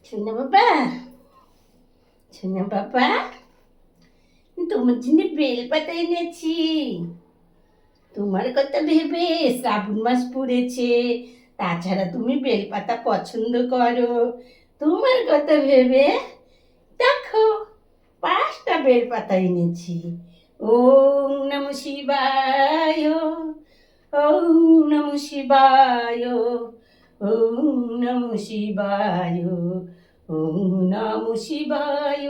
সোনা বাবা, সোনা বাবা, তোমার জন্য বেলপাতা এনেছি। তোমার কথা ভেবে, শ্রাবণ মাস পড়েছে, তাছাড়া তুমি বেলপাতা পছন্দ করো, তোমার কথা ভেবে দেখো 5টা বেলপাতা এনেছি। ওম নমঃ শিবায়, ওম নমঃ শিবায়, ওম নমঃ শিবায়, ওম নমঃ শিবায়,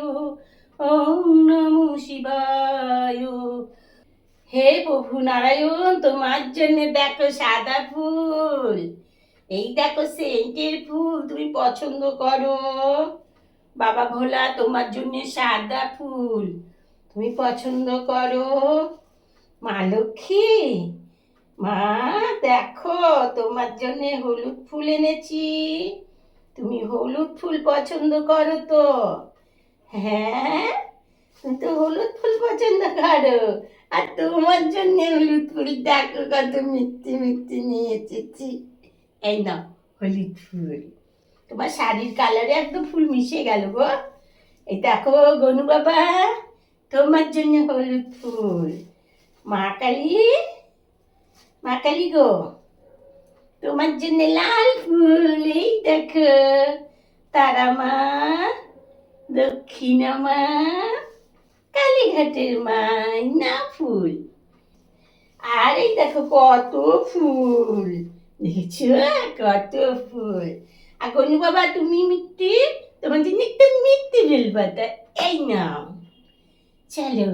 ওম নমঃ শিবায়। হে প্রভু নারায়ণ, তোমার জন্য দেখো সাদা ফুল, এই দেখো সেন্টের ফুল, তুমি পছন্দ করো। বাবা ভোলা তোমার জন্য সাদা ফুল তুমি পছন্দ করো। মা লক্ষ্মী, মা দেখো তোমার জন্য হলুদ ফুল এনেছি, তুমি হলুদ ফুল পছন্দ করো তো? হ্যাঁ, তুমি তো হলুদ ফুল পছন্দ করো। আর তোমার জন্য হলুদ ফুল দেখো কত মিষ্টি মিষ্টি নিয়ে এসেছি। এই নাও হলুদ ফুল, তোমার শাড়ির কালারে একদম ফুল মিশে গেল গো। এই দেখো গনু বাবা, তোমার জন্য হলুদ ফুল। মা কালী, মা কালী গো, তোমার জন্য লাল ফুল। এই দেখো তারা মা, দক্ষিণা মা, কালীঘাটের মাইনা ফুল। আর এই দেখো কত ফুল, দেখছো কত ফুল। আর গনু বাবা তুমি মিষ্টি, তোমার জন্য একটা মিষ্টি বেলপাতা, এই নাও। চলো